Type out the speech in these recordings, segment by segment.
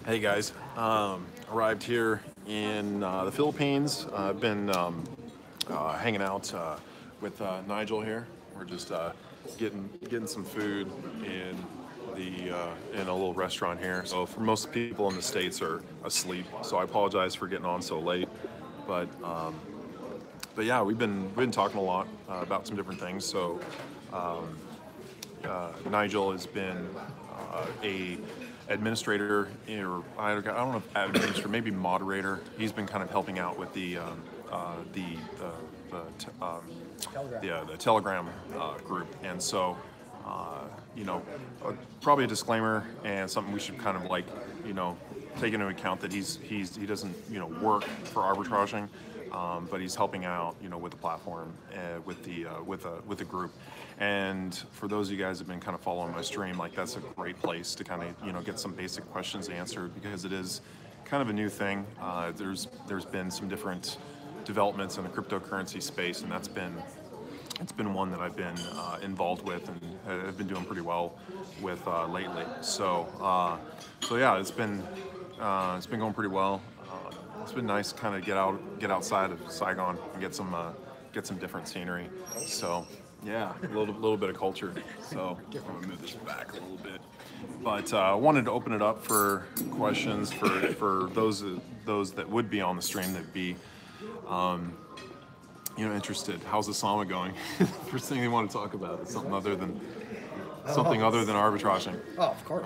Hey guys, arrived here in the Philippines. I've been hanging out with Nigel here. We're just getting some food in in a little restaurant here. So for most people in the States are asleep, so I apologize for getting on so late. But but yeah, we've been talking a lot about some different things. So Nigel has been a administrator, or I don't know if administrator, maybe moderator. He's been kind of helping out with the the, t- um, the Telegram group, and so probably a disclaimer and something we should kind of like take into account that he doesn't work for arbitraging, but he's helping out with the platform, with the group. And for those of you guys who've been kind of following my stream, like that's a great place to kind of get some basic questions answered, because it is kind of a new thing. There's been some different developments in the cryptocurrency space, and it's been one that I've been involved with and have been doing pretty well with lately. So yeah, it's been going pretty well. It's been nice to kind of get outside of Saigon and get some different scenery. So yeah, a little bit of culture. So I'm gonna move this back a little bit. But I wanted to open it up for questions for those that would be on the stream, that be interested. How's Asama going? First thing they want to talk about is something other than arbitraging. Oh, of course.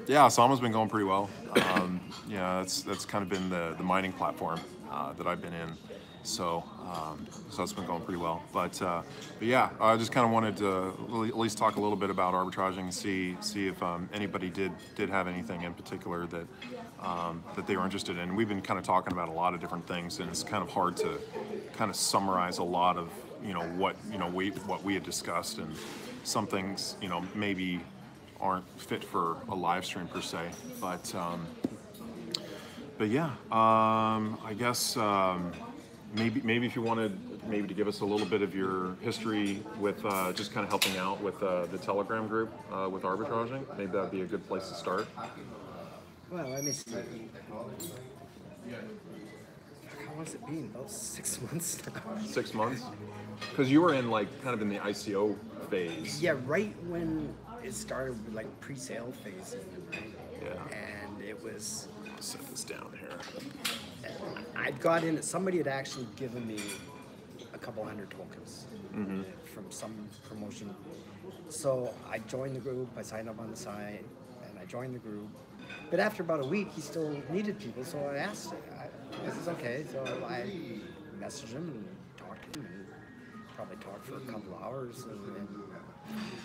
Yeah, Asama's been going pretty well. Yeah, that's kind of been the mining platform that I've been in. So it's been going pretty well. But yeah, I just kind of wanted to at least talk a little bit about arbitraging and see if anybody did have anything in particular that they were interested in. We've been kind of talking about a lot of different things, and it's kind of hard to kind of summarize a lot of what we had discussed, and some things maybe aren't fit for a live stream per se. But yeah, I guess. Maybe if you wanted to give us a little bit of your history with just kind of helping out with the Telegram group with arbitraging, maybe that'd be a good place to start. Well, let me see. How has it been? About 6 months now. 6 months? Because you were in kind of in the ICO phase. Yeah, right when it started with pre-sale phase, right? Yeah. And it was. I'll set this down here. I got in. Somebody had actually given me a couple hundred tokens from some promotion. So I joined the group. I signed up on the site, and I joined the group. But after about a week, he still needed people. So I asked, "This is okay." So I messaged him and talked to him, and probably talked for a couple of hours. And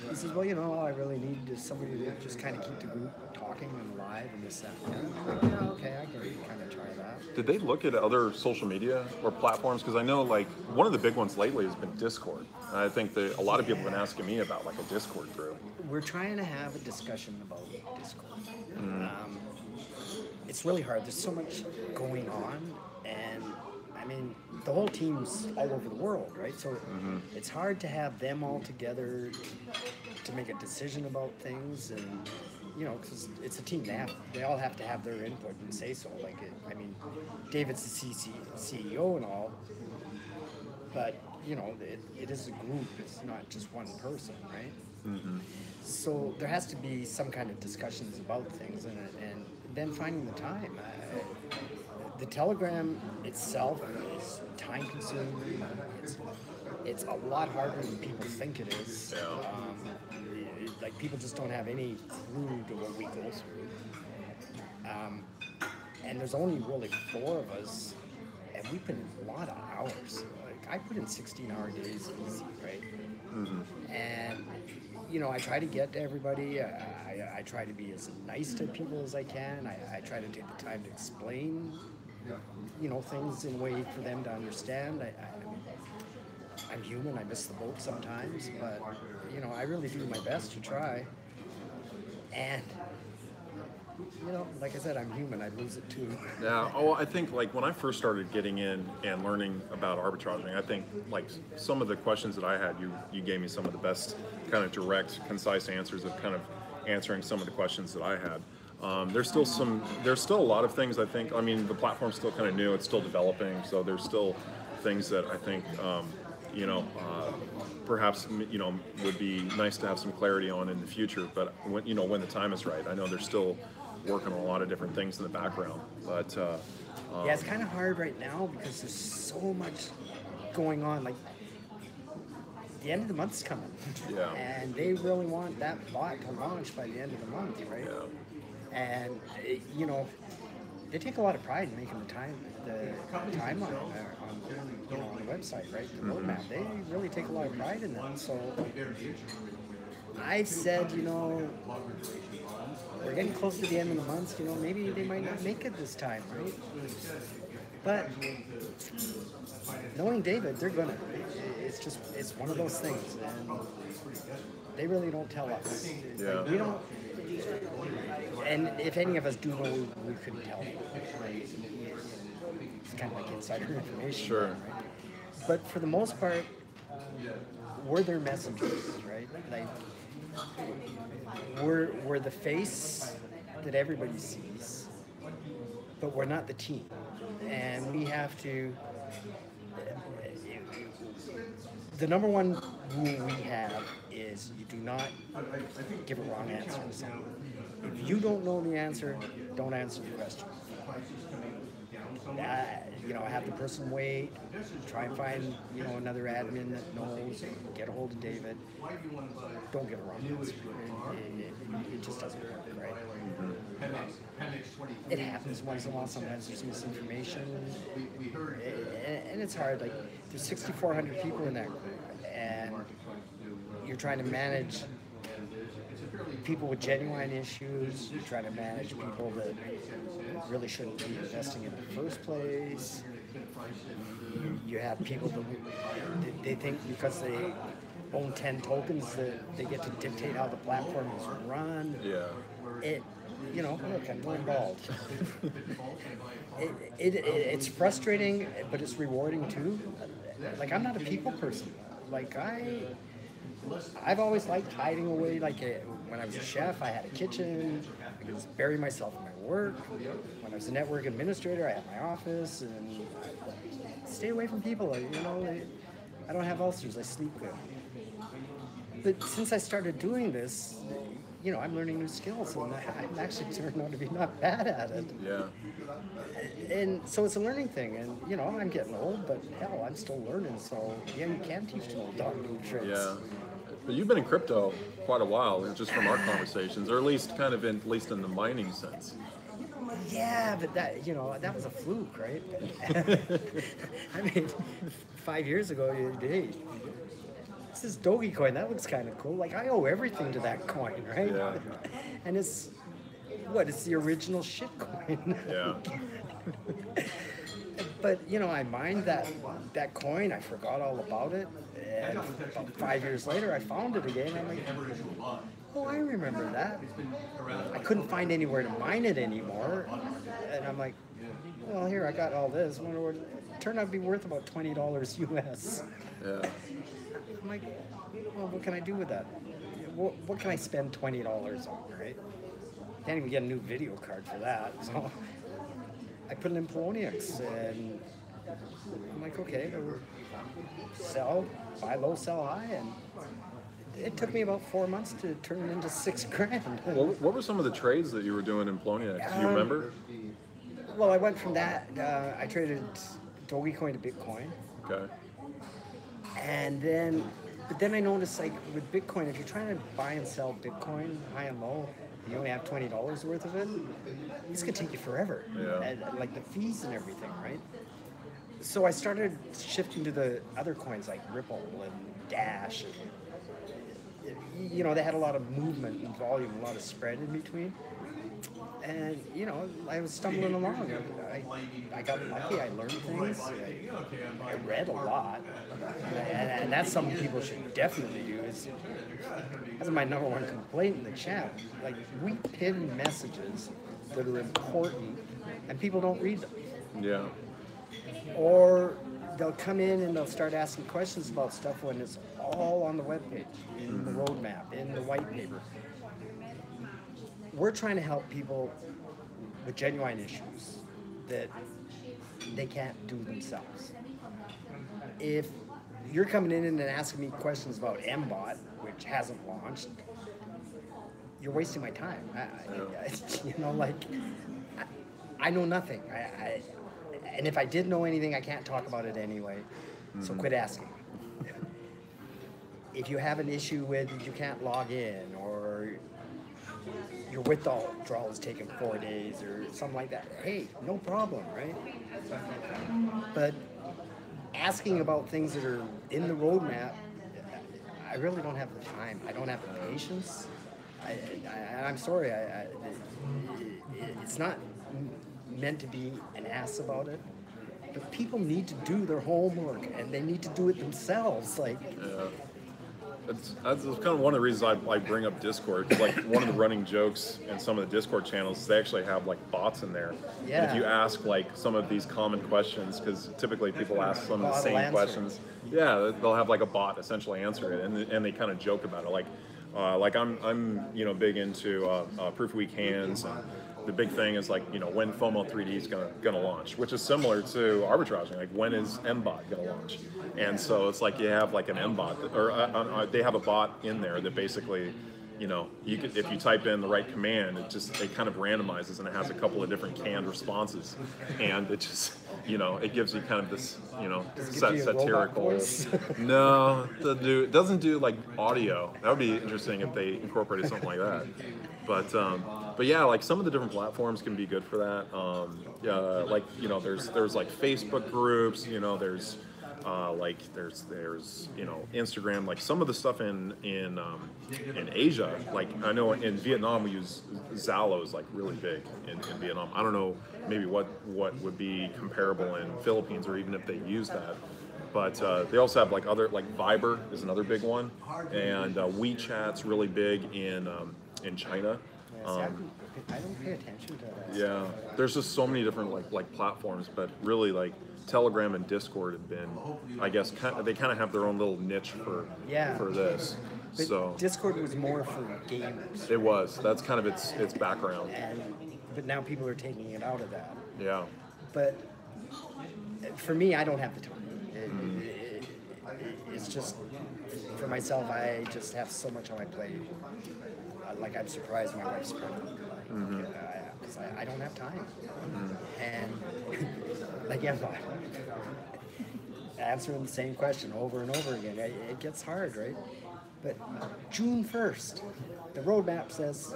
he says, "Well, I really need somebody to just kind of keep the group talking and live and this, that." And yeah, okay, I can kind of try that. Did they look at other social media or platforms? Because I know one of the big ones lately has been Discord. And I think that a lot of people have been asking me about a Discord group. We're trying to have a discussion about Discord. It's really hard. There's so much going on, and I mean, the whole team's all over the world, right? So it's hard to have them all together to make a decision about things, and because it's a team. They all have to have their input and say so. I mean, David's the CEO and all, but it is a group. It's not just one person, right? So there has to be some kind of discussions about things, and then finding the time. The Telegram itself is time consuming. It's a lot harder than people think it is. People just don't have any clue to what we go through. And there's only really 4 of us, and we put in a lot of hours. I put in 16-hour days easy, right? And I try to get to everybody. I try to be as nice to people as I can. I try to take the time to explain things in a way for them to understand. I'm human. I miss the boat sometimes, but I really do my best to try. And like I said, I'm human. I lose it too. Yeah. Oh, I think when I first started getting in and learning about arbitraging, I think some of the questions that I had, you gave me some of the best kind of direct, concise answers of kind of answering some of the questions that I had. There's still a lot of things I think. I mean, the platform's still kind of new; it's still developing, so there's still things that I think you know, perhaps would be nice to have some clarity on in the future. But when the time is right, I know they're still working on a lot of different things in the background. But yeah, it's kind of hard right now because there's so much going on. Like the end of the month's coming, Yeah. and they really want that bot to launch by the end of the month, right? Yeah. And they take a lot of pride in making the timeline on the website, right? The roadmap. They really take a lot of pride in that. So I said, we're getting close to the end of the month. Maybe they might not make it this time, right? But knowing David, they're gonna. It's one of those things, and they really don't tell us. Yeah. Like, we don't. And if any of us do know, we couldn't tell them. It's kind of like insider information. Sure. Right? But for the most part, we're their messengers, right? Like we're the face that everybody sees, but we're not the team, and we have to. The number one rule we have is you do not give a wrong answer to someone. If you don't know the answer, don't answer the question. Have the person wait, try and find, another admin that knows, get a hold of David. Don't give a wrong answer. It just doesn't work, right? It happens once in a while. Sometimes there's misinformation, and it's hard. Like there's 6,400 people in that group, and you're trying to manage people with genuine issues. You're trying to manage people that really shouldn't be investing in the first place. You have people that they think because they own 10 tokens that they get to dictate how the platform is run. Yeah. Look, I'm more involved. It's frustrating, but it's rewarding too. Like I'm not a people person. Like I've always liked hiding away. Like when I was a chef, I had a kitchen. I could just bury myself in my work. When I was a network administrator, I had my office, and stay away from people. I don't have ulcers. I sleep good. But since I started doing this, I'm learning new skills, and I'm actually turned out to be not bad at it. Yeah. And so it's a learning thing, and I'm getting old, but hell, I'm still learning. So you can teach an old dog new tricks. Yeah. But you've been in crypto quite a while, just from our conversations, or at least in the mining sense. Yeah, but that was a fluke, right? I mean, 5 years ago, hey, this is Dogecoin. That looks kind of cool. Like I owe everything to that coin, right? Yeah. And it's the original shit coin. Yeah. But I mined that coin. I forgot all about it, and about 5 years later, I found it again. I'm like, oh, I remember that. I couldn't find anywhere to mine it anymore, and I'm like, well, here I got all this. I wonder what it turned out to be worth about $20 US. Yeah. I'm like, well, what can I do with that? What can I spend $20 on, right? Can't even get a new video card for that. So I put it in Poloniex, and I'm like, okay, buy low, sell high, and it took me about 4 months to turn it into $6,000. What were some of the trades that you were doing in Poloniex? Do you remember? Well, I went from that. I traded Dogecoin to Bitcoin. Okay. But then I noticed, like with Bitcoin, if you're trying to buy and sell Bitcoin high and low, you only have $20 worth of it. It's gonna take you forever. Yeah. And, like the fees and everything, right? So I started shifting to the other coins like Ripple and Dash. They had a lot of movement and volume, a lot of spread in between. And I was stumbling along. I got lucky. I learned things. I read a lot, and that's something people should definitely do. That's my number one complaint in the chat. Like we pin messages that are important, and people don't read them. Yeah. Or they'll come in and they'll start asking questions about stuff when it's all on the webpage, in the roadmap, in the white paper. we're trying to help people with genuine issues that they can't do themselves. If you're coming in and asking me questions about MBOT, which hasn't launched, you're wasting my time. You know, like, I know nothing. And if I did know anything, I can't talk about it anyway. So quit asking. If you have an issue with you can't log in, or your withdrawal is taking 4 days or something like that, hey, no problem, right? But asking about things that are in the roadmap, I really don't have the time. I don't have the patience. I'm sorry. It's not meant to be an ass about it, but people need to do their homework and they need to do it themselves. Like, yeah. That's kind of one of the reasons I bring up Discord. Like, one of the running jokes in some of the Discord channels is they actually have like bots in there. Yeah. And if you ask like some of these common questions, because typically people ask some of the same questions, yeah, they'll have like a bot essentially answer it, and they kind of joke about it. Like I'm big into proof of weak hands. And the big thing is like, when FOMO 3D is gonna launch, which is similar to arbitraging. Like, when is MBOT gonna launch? And so it's like you have like an MBOT, or they have a bot in there that basically, you could, if you type in the right command, it kind of randomizes, and it has a couple of different canned responses, and it just, it gives you kind of this, satirical. No, it doesn't do like audio. That would be interesting if they incorporated something like that. But yeah, like some of the different platforms can be good for that. There's like Facebook groups, there's Instagram, like some of the stuff in Asia, like I know in Vietnam we use Zalo is like really big in Vietnam. I don't know maybe what would be comparable in Philippines, or even if they use that. But they also have like Viber is another big one, and WeChat's really big in China. I don't pay attention to that. Yeah, there's just so many different like platforms, but really like Telegram and Discord have been, I guess, they kind of have their own little niche for this. But so Discord was more for gamers. It was. That's kind of its background. But now people are taking it out of that. Yeah. But for me, I don't have the time. It's just, for myself, I just have so much on my plate. Like, I'm surprised my wife's pregnant. Because I don't have time. And like, answering the same question over and over again, it gets hard, right? But June 1st, the roadmap says,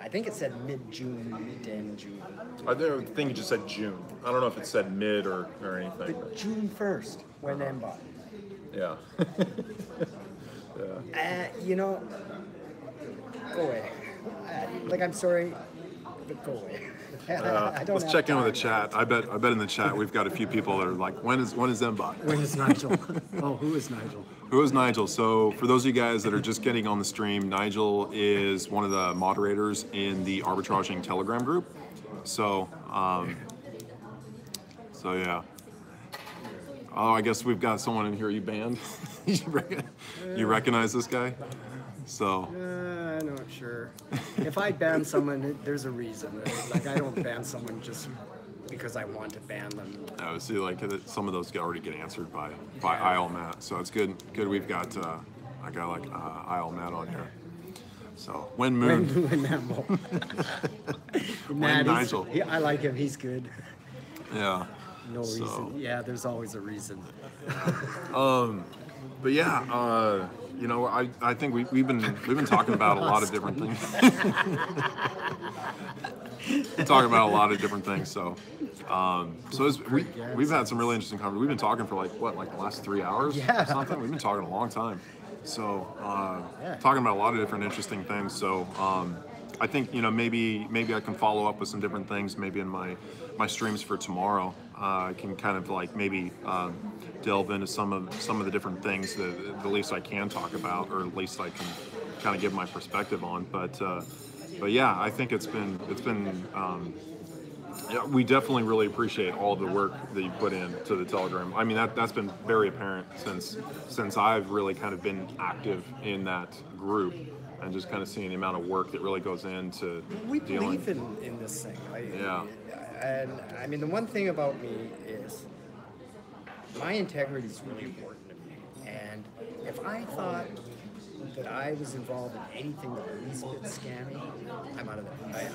I think it said mid-June to end June. I think it just said June. I don't know if it said mid or anything. But June 1st, when MBOT. Yeah. Go away. I'm sorry, but go away. Let's check in with the chat. I bet in the chat we've got a few people that are like, when is MBOT? When is Nigel? Oh, who is Nigel? Who is Nigel? So for those of you guys that are just getting on the stream, Nigel is one of the moderators in the Arbitraging Telegram group. So yeah. Oh, I guess we've got someone in here you banned. You recognize this guy? So. I'm not sure. If I ban someone, there's a reason. Like, I don't ban someone just because I want to ban them. I see, like some of those already get answered by IL Matt. So it's good. We've got a guy like IL Matt on here. So when Nigel. I like him. He's good. Yeah. No reason. Yeah, there's always a reason. But yeah, I think we've been talking about a lot of different things. Talking about a lot of different things. So, we've had some really interesting conversations. We've been talking for like the last 3 hours or something. We've been talking a long time. So, talking about a lot of different interesting things. So, I think maybe I can follow up with some different things. Maybe in my streams for tomorrow, I can kind of like maybe delve into some of the different things that at least I can talk about, or at least I can kind of give my perspective on. But yeah, I think it's been yeah, we definitely really appreciate all the work that you put into the Telegram. I mean, that's been very apparent since I've really kind of been active in that group. and just kind of seeing the amount of work that really goes into We dealing. believe in this thing. Yeah. And I mean, the one thing about me is my integrity is really important to me. And if I thought that I was involved in anything that the least bit scammy, I'm out of there.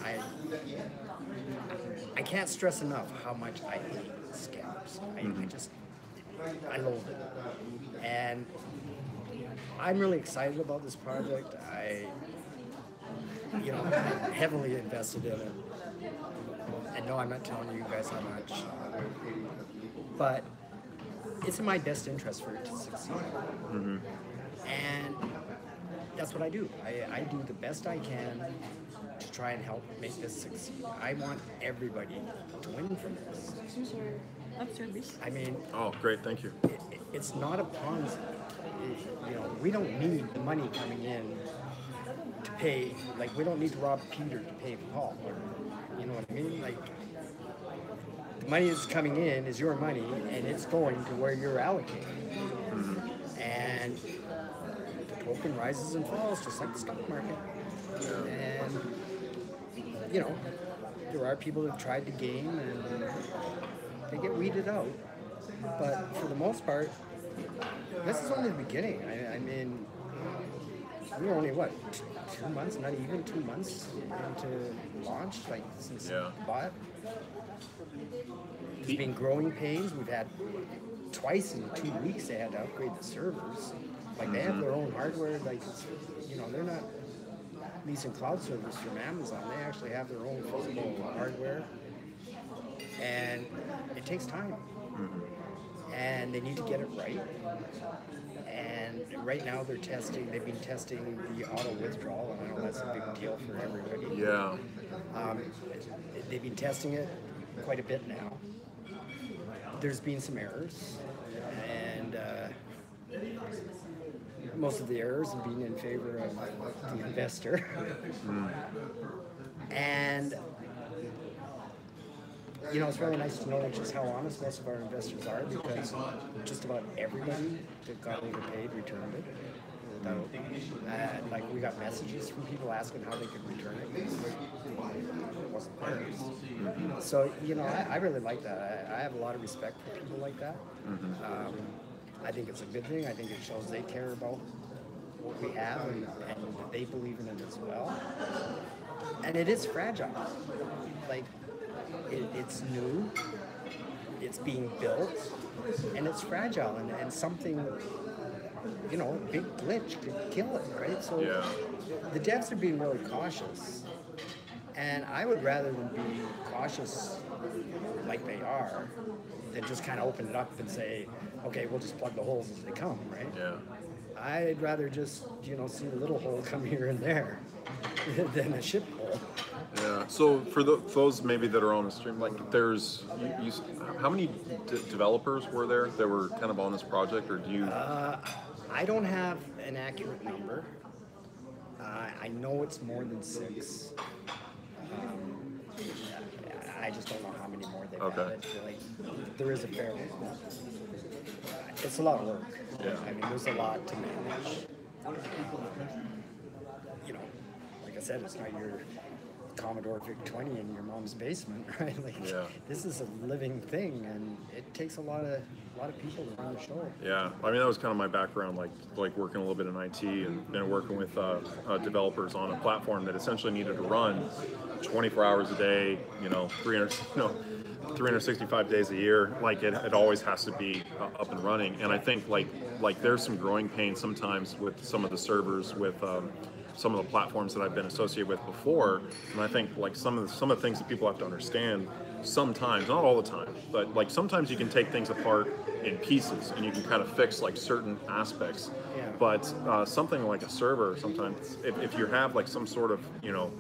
I can't stress enough how much I hate scammers. I loathe it. And I'm really excited about this project. I'm heavily invested in it. And no, I'm not telling you guys how much. But it's in my best interest for it to succeed. And that's what I do. I do the best I can to try and help make this succeed. I want everybody to win from this. I mean, Oh, great, thank you. it's not a Ponzi. We don't need the money coming in to pay. Like, we don't need to rob Peter to pay Paul. You know what I mean? Like, the money that's coming in is your money, and it's going to where you're allocated. And the token rises and falls just like the stock market. And there are people who've tried to game and they get weeded out. But for the most part, this is only the beginning. I mean, we were only, 2 months, not even 2 months into launch, like since bought. There's been growing pains. We've had twice in 2 weeks they had to upgrade the servers. Like, they have their own hardware. Like, they're not leasing cloud servers from Amazon. They actually have their own physical hardware. And it takes time. And they need to get it right. And right now they've been testing the auto withdrawal, and I know that's a big deal for everybody. Yeah. They've been testing it quite a bit now. There's been some errors, and most of the errors have been in favor of the investor. And it's really nice to know just how honest most of our investors are, because just about everybody that got overpaid returned it. Like, we got messages from people asking how they could return it because it wasn't theirs. So, I really like that. I have a lot of respect for people like that. I think it's a good thing. I think it shows they care about what we have and they believe in it as well. And it is fragile. Like, it's new, it's being built, and it's fragile, and something, a big glitch could kill it, right? So the devs are being really cautious, and I would rather them be cautious like they are than just kind of open it up and say, okay, we'll just plug the holes as they come, right? I'd rather just, see a little hole come here and there than a ship hole. Yeah. So for those maybe that are on the stream, like, there's how many developers were there that were kind of on this project, or do you? I don't have an accurate number. I know it's more than 6. I just don't know how many more they've added. Like, there is a fair amount. It's a lot of work. I mean, there's a lot to manage. Like I said, it's not your Commodore VIC-20 in your mom's basement, right? Like, this is a living thing, and it takes a lot of people to run the show. Yeah, I mean, that was kind of my background, like working a little bit in IT and working with developers on a platform that essentially needed to run 24 hours a day, 365 days a year. Like, it always has to be up and running. And I think like there's some growing pains sometimes with some of the servers, with some of the platforms that I've been associated with before. And I think, like, some of the things that people have to understand, sometimes, not all the time, but like sometimes you can take things apart in pieces and you can kind of fix like certain aspects. But something like a server, sometimes if you have like some sort of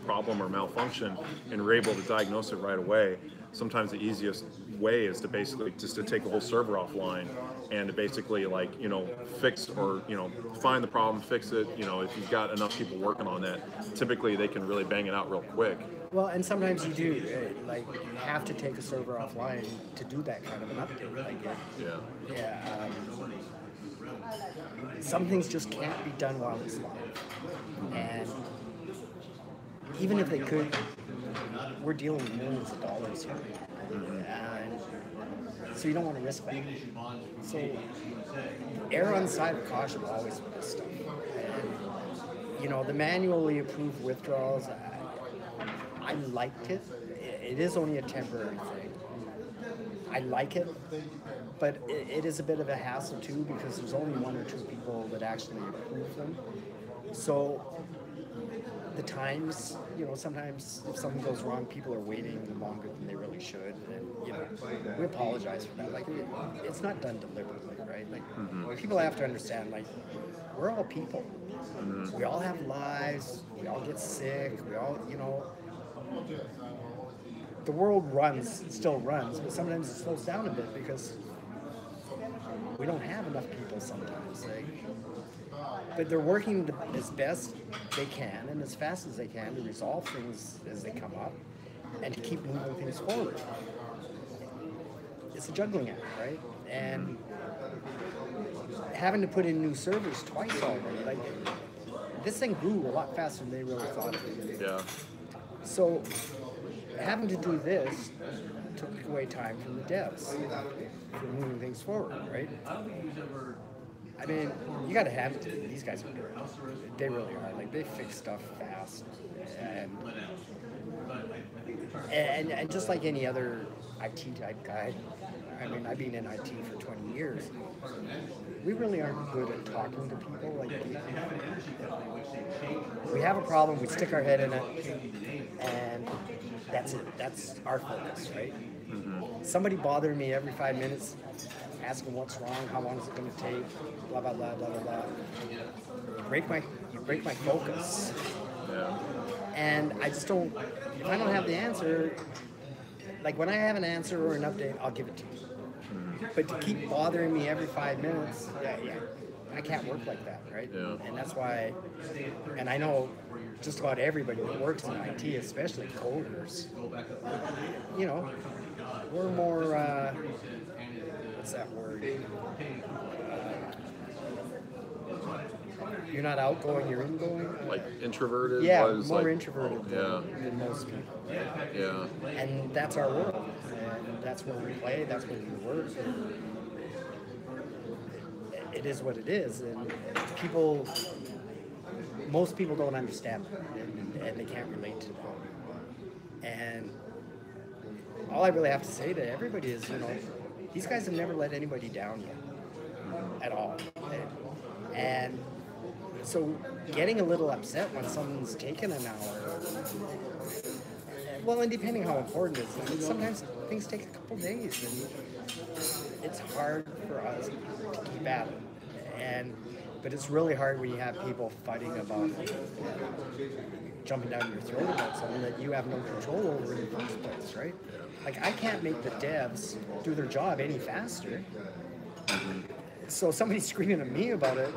problem or malfunction and you're able to diagnose it right away, sometimes the easiest way is to basically just to take the whole server offline and to basically fix or find the problem, fix it. If you've got enough people working on that, typically they can really bang it out real quick. Well, and sometimes you do, right? Like, you have to take a server offline to do that kind of an update. Like, some things just can't be done while it's live. And even if they could, we're dealing with millions of dollars here. And so you don't want to risk that. So err on the side of caution always with this stuff. And, you know, the manually approved withdrawals, I liked it. It is only a temporary thing. I like it, but it is a bit of a hassle too because there's only one or two people that actually approve them. So the times, you know, sometimes if something goes wrong, people are waiting longer than they really should, and you know, we apologize for that. Like, it's not done deliberately, right? Like, people have to understand, like, we're all people. We all have lives. We all get sick. We all, you know, the world still runs, but sometimes it slows down a bit because we don't have enough people sometimes. Like, but they're working as best they can and as fast as they can to resolve things as they come up and to keep moving things forward. It's a juggling act, right? And having to put in new servers twice already, like, this thing grew a lot faster than they really thought it would. Yeah. So having to do this took away time from the devs for moving things forward, right? I mean, you got to have it to them. These guys are good. They really are. Like, they fix stuff fast, and just like any other IT type guy, I mean, I've been in IT for 20 years. We really aren't good at talking to people. Like, we have a problem, we stick our head in it, and that's it. That's our focus, right? Somebody bothering me every 5 minutes, asking what's wrong, how long is it going to take, blah, blah, blah, blah, blah, blah. You break my focus. Yeah. And I just don't, if I don't have the answer, like, when I have an answer or an update, I'll give it to you. But to keep bothering me every 5 minutes, yeah, I can't work like that, right? Yeah. And that's why, and I know just about everybody that works in IT, especially coders, you know, we're more, what's that word? You're not outgoing, you're ingoing. Like introverted? Yeah, was more like, introverted than most people. Right? Yeah. And that's our world. And that's where we play, that's where we work. It is what it is. And most people don't understand that, and they can't relate to that. And all I really have to say to everybody is, you know, these guys have never let anybody down yet, at all. And so getting a little upset when someone's taken an hour, well, and depending how important it is, I mean, sometimes things take a couple days, and it's hard for us to keep at it. But it's really hard when you have people fighting about jumping down your throat about something that you have no control over in the first place, right? Like, I can't make the devs do their job any faster. So somebody's screaming at me about it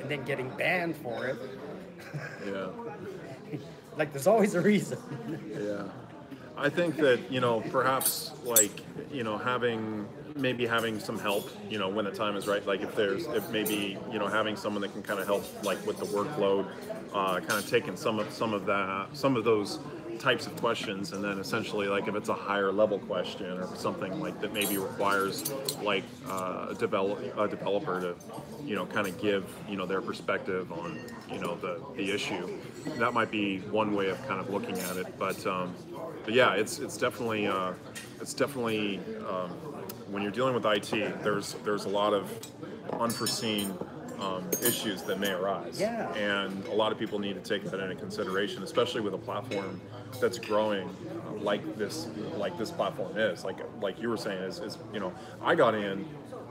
and then getting banned for it. Yeah. Like, there's always a reason. Yeah. I think that, you know, perhaps, like, you know, maybe having some help, you know, when the time is right, like if maybe, you know, having someone that can kind of help, like, with the workload, kind of taking some of those types of questions, and then essentially, like, if it's a higher level question or something like that maybe requires, like, a developer to, you know, kind of give, you know, their perspective on, you know, the issue, that might be one way of kind of looking at it. But yeah, it's definitely when you're dealing with IT, there's a lot of unforeseen issues that may arise. Yeah. And a lot of people need to take that into consideration, especially with a platform that's growing like this platform is. Like you were saying, is you know, I got in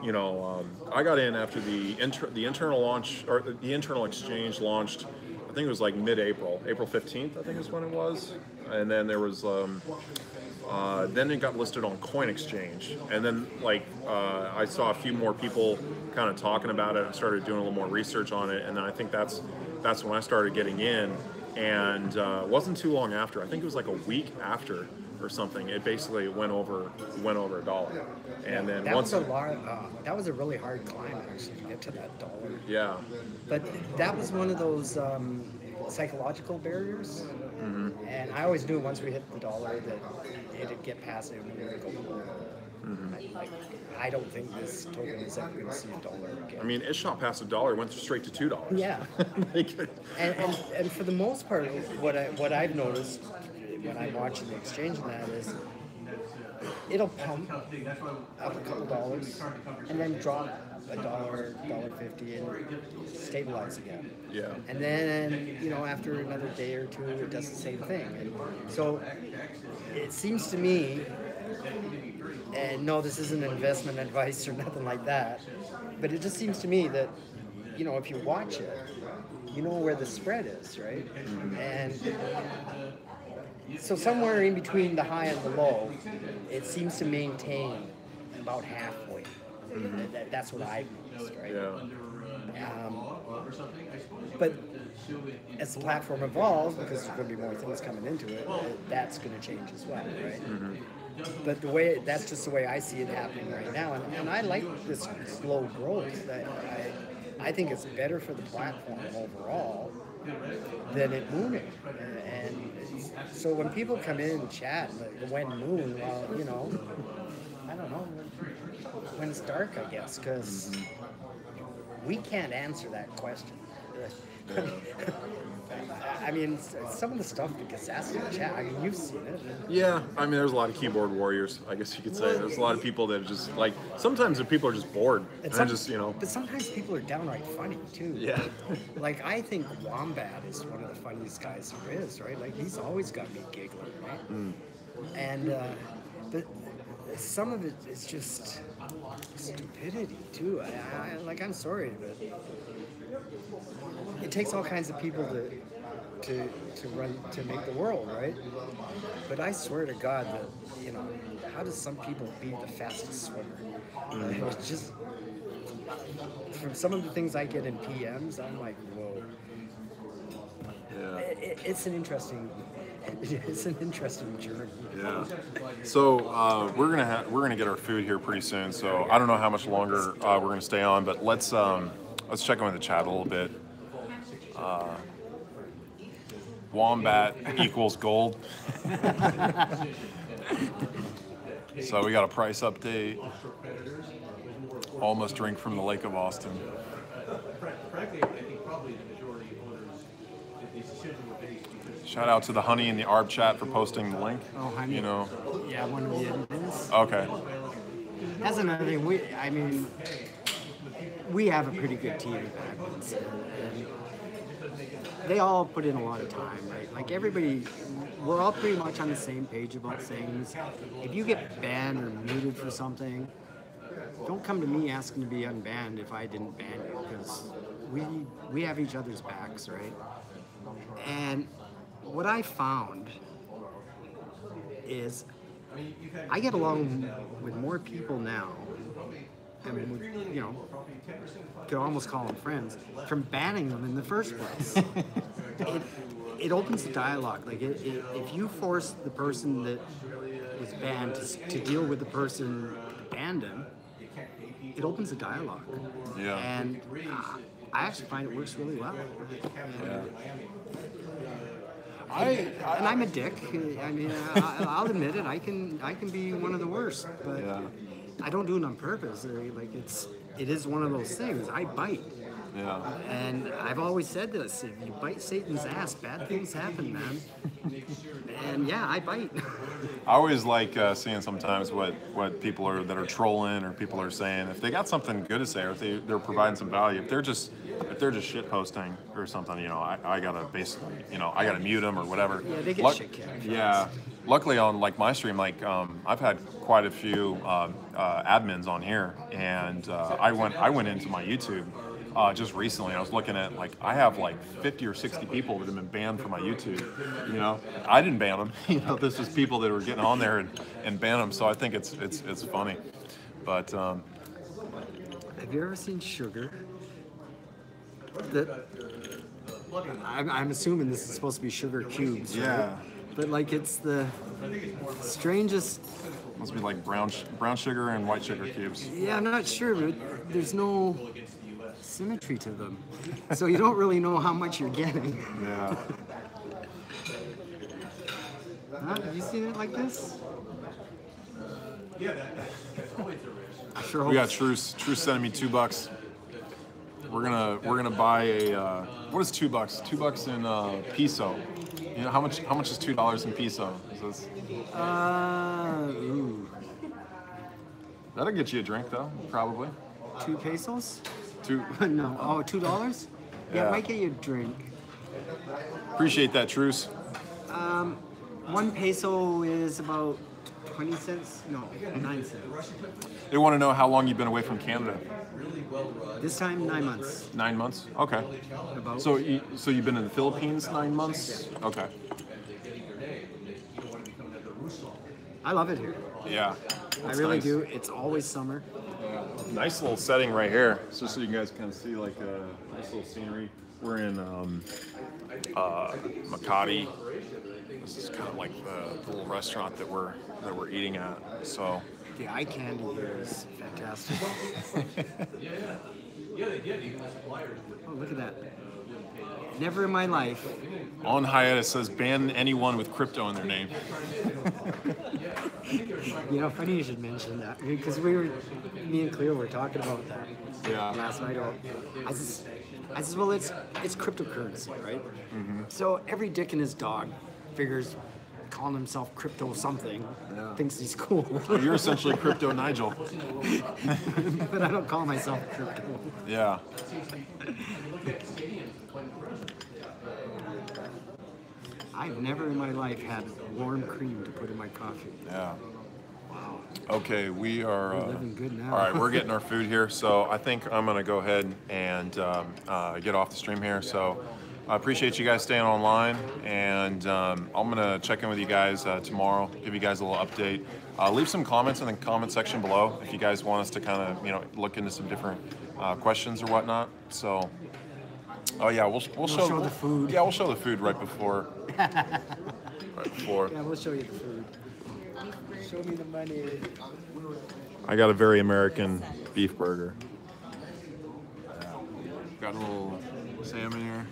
after the internal launch, or the internal exchange launched. I think it was like mid-April, April 15th, I think is when it was. And then there was, then it got listed on Coin Exchange. And then, like, I saw a few more people kind of talking about it. I started doing a little more research on it. And then I think that's when I started getting in. And it wasn't too long after, I think it was like a week after or something, it basically went over $1, and then That once was that was a really hard climb actually to get to that dollar. yeah, But that was one of those psychological barriers. And I always knew once we hit the dollar that it'd get past it and we would go below. I don't think this token is ever going to see $1 again. I mean, it shot past $1, went straight to $2. Yeah. and for the most part, what I've noticed when I'm watching the exchange and that is it'll pump up a couple dollars and then drop $1, $1.50 and stabilize again. Yeah. And then, you know, after another day or two, it does the same thing. And so it seems to me, and no, this isn't investment advice or nothing like that, but it just seems to me that, you know, if you watch it, you know where the spread is, right? And so somewhere in between the high and the low, it seems to maintain about halfway. That's what I've noticed, right? Yeah. But as the platform evolves, because there's going to be more things coming into it, that's going to change as well, right? But that's just the way I see it happening right now, and I like this slow growth. I think it's better for the platform overall than it mooning. And so when people come in and chat, like when moon, well, you know, I don't know, when it's dark, I guess, because we can't answer that question. I mean, some of the stuff that gets asked in the chat, I mean, you've seen it. Yeah, I mean, there's a lot of keyboard warriors, I guess you could say. There's a lot of people that are just, like, sometimes the people are just bored. And they're just, you know. But sometimes people are downright funny, too. Yeah. Like, I think Wombat is one of the funniest guys there is, right? Like, he's always got me giggling, right? And, but some of it is just stupidity, too. I'm sorry, but it takes all kinds of people to make the world, right? But I swear to God that, you know, how does some people be the fastest swimmer? It's just from some of the things I get in PMs, I'm like, whoa. Yeah. It's an interesting journey. Yeah. So we're gonna get our food here pretty soon. So I don't know how much longer we're gonna stay on, but let's check in with the chat a little bit. Wombat equals gold. So we got a price update. Almost drink from the Lake of Austin. Shout out to the Honey in the Arb chat for posting the link. Oh, Honey. You know. Yeah, one of the admins. Okay. That's another thing. We have a pretty good team of admins. And they all put in a lot of time, right? Like everybody, we're all pretty much on the same page about things. If you get banned or muted for something, don't come to me asking to be unbanned if I didn't ban you, because we have each other's backs, right? And what I found is I get along with more people now. I mean, you know, could almost call them friends, from banning them in the first place. It opens the dialogue. Like, if you force the person that was banned to deal with the person that banned him, it opens the dialogue. Yeah. And I actually find it works really well. And I'm a dick. I mean, I'll admit it. I can be one of the worst, but I don't do it on purpose. Like it is one of those things. I bite. Yeah. And I've always said this: if you bite Satan's ass, bad things happen, man. And yeah, I bite. I always like seeing sometimes what people are that are trolling or people are saying. If they got something good to say, or if they're providing some value, if they're just shit posting or something, you know, I gotta basically, you know, I gotta mute them or whatever. Yeah, they get shit kicked. Yeah. Luckily on like my stream, like I've had quite a few admins on here, and I went into my YouTube just recently. I was looking at, like, I have like 50 or 60 people that have been banned from my YouTube. You know, I didn't ban them. You know, this is people that were getting on there and ban them. So I think it's funny. But have you ever seen Sugar? I'm assuming this is supposed to be Sugar Cubes. Right? Yeah. but like it's the strangest. Must be like brown sugar and white sugar cubes. Yeah, I'm not sure, but there's no symmetry to them, so you don't really know how much you're getting. Yeah. Huh? Have you seen it like this? I sure hope We got Truce sending me $2. We're gonna buy a what is $2? $2 in peso. You know how much is $2 in peso? Is this? Ooh. That'll get you a drink though, probably. 2 pesos? Two. No. Oh, $2? Yeah, Yeah. it might get you a drink. Appreciate that, Truce. 1 peso is about 20 cents? No, 9 cents. They want to know how long you've been away from Canada. This time, 9 months. 9 months. Okay. About. So you've been in the Philippines 9 months. Yeah. Okay. I love it here. Yeah. I That's really nice. do. It's always summer. Nice little setting right here, just so you guys can see like nice little scenery. We're in Makati. This is kind of like the little restaurant that we're eating at. So The eye candy here is fantastic. Oh, look at that. Never in my life. on hiatus says ban anyone with crypto in their name. You know, funny you should mention that because me and Cleo were talking about that last night. I said, well, it's cryptocurrency, right? Mm-hmm. So every dick and his dog figures calling himself crypto something, thinks he's cool. You're essentially crypto Nigel. But I don't call myself crypto. Yeah. I've never in my life had warm cream to put in my coffee. Yeah. Wow. Okay, we are living good now. All right, we're getting our food here, so I think I'm gonna go ahead and get off the stream here. So I appreciate you guys staying online, and I'm gonna check in with you guys tomorrow, give you guys a little update. Leave some comments in the comment section below if you guys want us to kind of look into some different questions or whatnot. So. Oh yeah, we'll show the food. Yeah, we'll show the food right before. Right before. Yeah, we'll show you the food. Show me the money. I got a very American beef burger. Got a little salmon here.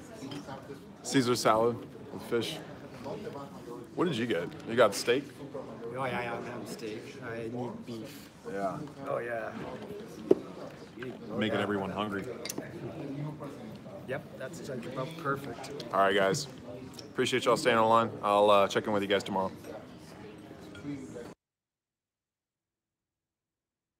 Caesar salad with fish. What did you get? You got steak? Oh yeah, I have steak. I need beef. Yeah. Oh yeah. Making everyone hungry. Yep, that's like about perfect. All right, guys. Appreciate y'all staying online. I'll check in with you guys tomorrow.